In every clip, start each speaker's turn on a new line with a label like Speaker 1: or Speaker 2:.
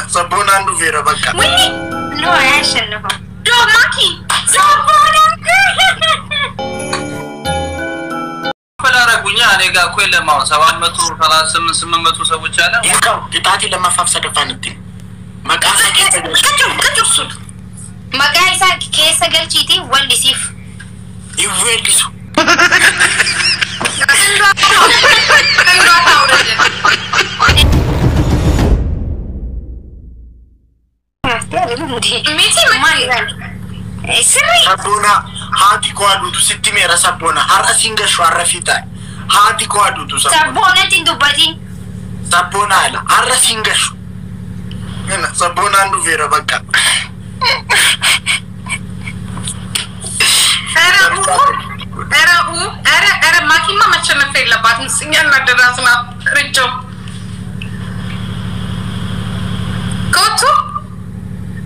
Speaker 1: صبونا عنده فيرا بكا
Speaker 2: ويني نو عشان له دو ماكي صبونا
Speaker 3: فلا رجوني أنا جا كل ما سواء متور خلاص سمن متور سووا جانا
Speaker 1: يكاو تتعطي لما فافسة دفانتين ما كاسة
Speaker 2: كتو صوت ما كايسا كيسا قال شيتي واللي سيف
Speaker 1: يويلسو sabona hati kwadu tu sitimera sabona harasinga shwara fita hati kwadu tu
Speaker 2: sabona tindubati
Speaker 1: sabona ala harasinga shu mena sabona ndu vera baka
Speaker 4: era makima machana fela batin sinya na darasna richo kotu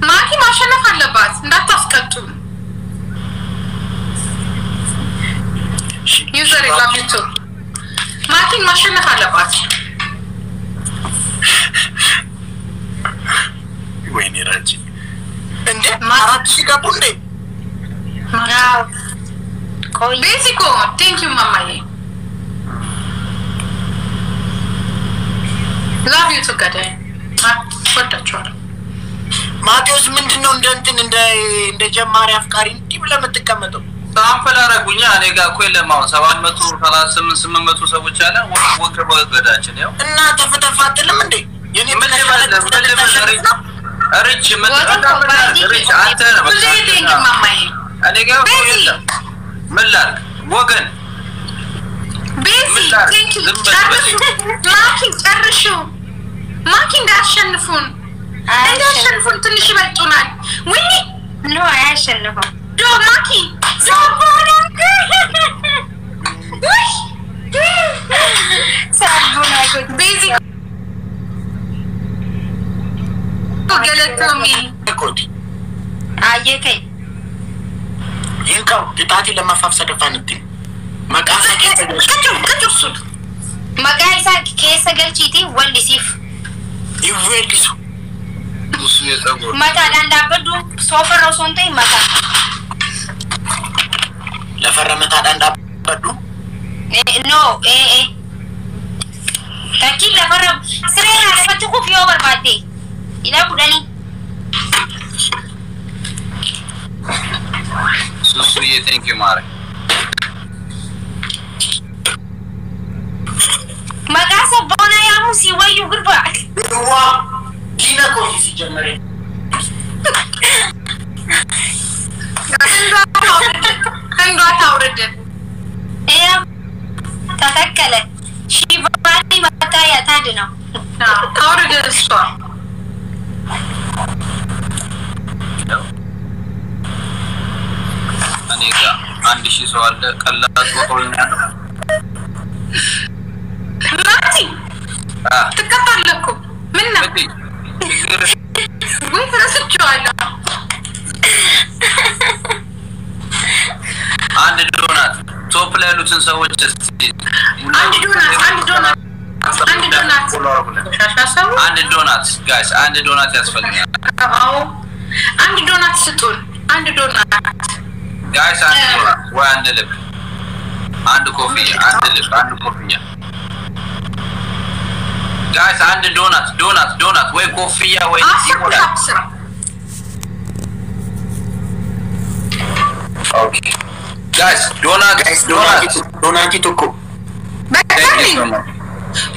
Speaker 4: maki machana falabat ndatasqatu user ilabito maki machana falabat
Speaker 1: wayne raji ende marati kabunde
Speaker 2: Wow.
Speaker 4: Basico, thank you, Mama. Love you together. What the trouble?
Speaker 1: Matheus ምንድነው እንደ ጀማሪ አፍቃሪ እንዲህ ብለህ የምትቀመጠው?
Speaker 3: ሳምፕል አረጉኛ እኔ ጋር እኮ የለማው 738 ሰዎች አለ ወንከር ወገዳችን ያው
Speaker 1: እና ተፈተፋትልም እንዴ የኔ
Speaker 3: ምን ይባላል አሪች ሪች አንተ ነው
Speaker 4: ማማዬ
Speaker 3: እኔ ጋር ምን ላድርግ ወገን
Speaker 4: ቤዚ ቴንክ ዩ ጨርሹ ማኪ እንዳሸንፉን ትንሽ ይበልጡናል ወይ
Speaker 2: ኖ አያሸንፉም
Speaker 4: ዶ ማኪ
Speaker 2: ሳቦና
Speaker 4: ቤዚ ገለቶሚ
Speaker 1: ኮቲ
Speaker 2: አየከይ
Speaker 1: ይንካው ተታቲ ለማፋፍሰ ደፋንት መቃሳ
Speaker 4: ከጭሱ
Speaker 2: መጋይሳ ከሰ ገልጪቲ ወልሲፍ
Speaker 1: ይወልሱ
Speaker 3: እሱ የጸጉር
Speaker 2: ማታ ዳንዳበዱ ሶፈራው ሶንተይ ማታ
Speaker 1: ለፈረመታ ዳንዳበዱ
Speaker 2: ኖ ታኪ ለፈረም ስሬና ለፈትኩ ፊዮ በርባቴ ኢላ ጉዳኒ
Speaker 3: ሱሱዬ ቴንክ ዩ ማሪ
Speaker 2: መጋሰ ቦና ያሙ ሲወዩ ግርባ
Speaker 1: ዋ ዲና ኮጂ ሲጀመረ
Speaker 4: እንዷ ታውረደ
Speaker 2: ተተከለ ሺባኒ ማታያ ታድ ነው
Speaker 4: ታውረደ እሷ
Speaker 3: እኔ ጋር 1000 ሰው አለ ቀላል ወቆልኛ
Speaker 4: ማቲ ተከታለኩ ምን ነው ወይ ተረስቻለሁ
Speaker 3: አንድ ዶናት ቶፕ ላይ ያሉትን ሰዎች እስቲ አንድ ዶናት ጋይስ አንድ ዶናት ያስፈልጋል
Speaker 4: አዎ አንድ ዶናት ስጡን አንድ ዶናት
Speaker 3: ጋይስ አንድ ዶናት ወይ አንድ ልብ አንድ ኮፊ አንድ ልብ አንድ ኮፊያ ጋይስ አንድ ዶናት ወይ ኮፊያ ወይ ኦኬ ጋይስ
Speaker 1: ዶናት ቶኮ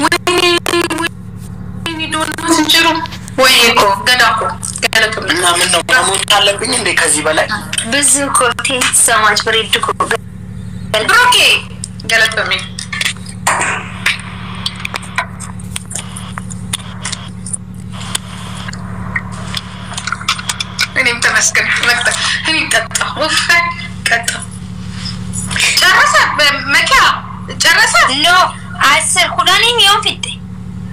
Speaker 4: ወይኔ ዶናት እንጀሮ ወይኔ ገዳኮ ገለቱም
Speaker 1: እና ምን ነው ማሞት አለብኝ እንዴ ከዚህ በላይ
Speaker 2: ብዙ ኮቴ ሰማች ብሬድኮ
Speaker 4: ብሮኬ ገለቱም እኔም ተመስገን መጣ እኔ ጠጣ ወፍታ ቀጣ ጨረሰ በመኪያ ጨረሰ
Speaker 2: ኖ አስር ኩዳኒም ይወፍት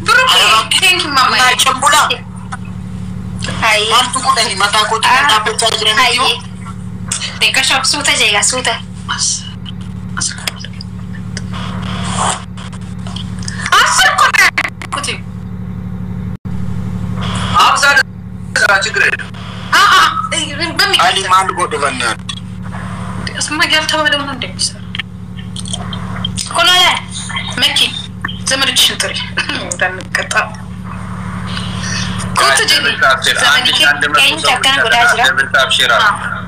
Speaker 4: ብሮኬ ቴንክ ማማ
Speaker 1: ቸምቡላ
Speaker 2: አይ
Speaker 1: ማርቱ ኩዳኒ ማታኮት ታበጫ ጅረሚዮ
Speaker 2: ከሻፕ ሱታ ጀጋ ሱታ
Speaker 4: አስር ኩዳኒ ኩቲ
Speaker 3: አብዛደ ችግር የለም
Speaker 1: አሊ ማን ጎድ በእናት
Speaker 4: እስማ ያልተባለው ነው እንደሚሰራ
Speaker 2: ኮሎላ
Speaker 4: መኪ ዘመድሽን ጥሪ እንደምትቀጣ ኮት ጀኒ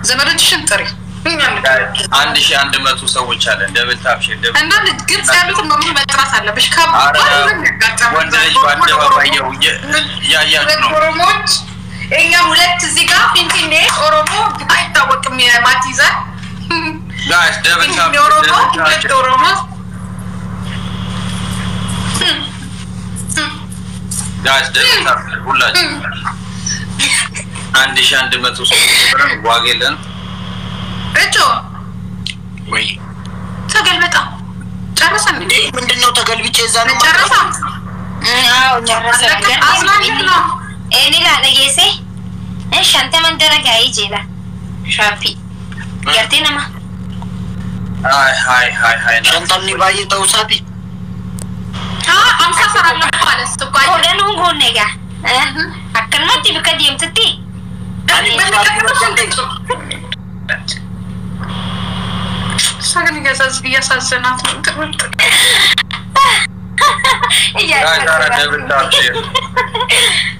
Speaker 4: ዘመድሽን ጥሪ
Speaker 3: 1100 ሰዎች አለ ደብል ታፕሽር
Speaker 4: እና ግልጽ ያሉት ነው መጥራት አለብሽ ካባ
Speaker 3: ወንድ ልጅ ባደባባይ ያያችሁ ነው
Speaker 4: ኦሮሞች እኛ ሁለት እዚህ ጋር ፊንፊኔ ኦሮሞ አይታወቅም የማቲዛ
Speaker 3: ጋይስ ደብል ታፕሽር
Speaker 4: ኦሮሞ
Speaker 3: ጋይስ ደብል ታፕሽር ሁላችሁ 1100 ሰዎች ብለን ዋጌለን
Speaker 4: እጆ
Speaker 1: ወይ
Speaker 4: ተገልበጣ ጨረሰን እንዴ
Speaker 1: ምንድነው ተገልብጬ እዛ ነው
Speaker 4: ጨረሰ
Speaker 2: አዎ ጨረሰ
Speaker 4: አዝናለሁ
Speaker 2: እኔ ላደየሴ እሺ አንተ ምን ደረጋ ይጄላ ሻፒ ያርቴናማ
Speaker 3: ሃይ
Speaker 1: ሸንታኒ ባይ ተውሳቢ
Speaker 4: አምሳ ሰራለሁ ማለት ተቋይ
Speaker 2: ወደኑ ጎኔጋ አከልማት ቢከዲም ትቲ
Speaker 4: እኔ በተከታተል ሰንደኝ ሳገን ያሳዝናት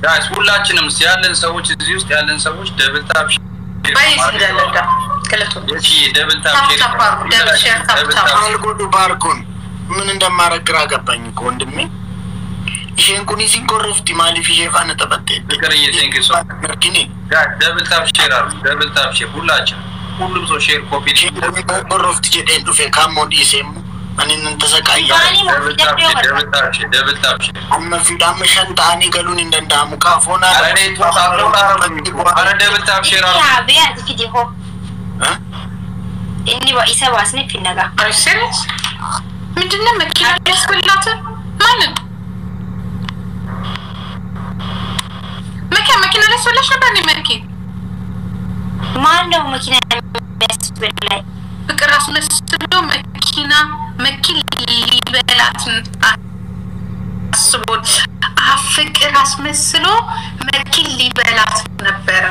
Speaker 3: ጋይስ ሁላችንም ያለን ሰዎች እዚህ ውስጥ ያለን ሰዎች ደብል ታፕ
Speaker 4: ባይስ ይላልዳ ከለቶ
Speaker 3: እሺ ደብል ታፕ
Speaker 1: አልጎዱ ባርኩን ምን እንደማረግራ ገባኝ እኮ ወንድሜ ይሄንኩኒ ሲንኮርፍቲ ማሊፍ ይሄፋነ ተበተ
Speaker 3: ከረየ ቴንክ ዩ ሶ
Speaker 1: መርኪኒ
Speaker 3: ደብል ታፕ ሼር አሉ ደብል ታፕ ሼር ሁላችንም ሁሉም ሰው ሼር ኮፒ
Speaker 1: ኮርፍቲ ጀደን ዱፌ ካሞዲ ሴሙ አንነን ተሰቃያ
Speaker 3: ደብል ታፕ
Speaker 1: አመ ፊዳም ሸንታኒ ገሉን እንደንዳሙ ካፎና
Speaker 3: አሬ ተሳቶና አረ ደብል ታፕ ሼር አሉ
Speaker 2: ያ ቢያ ዲኪዲሆ እኒ ወይሰ ዋስነ ፊነጋ
Speaker 4: አርሰንስ ምንድነው መኪና ያስፈልላት ማለት መኪና ለሰለሽ ነበር ነመርኪ
Speaker 2: ማን ነው መኪና ያስፈልላይ
Speaker 4: ፍቅር አስመስሎ መኪና ሊበላትን አስቦት ፍቅር አስመስሎ መኪና ሊበላት ነበር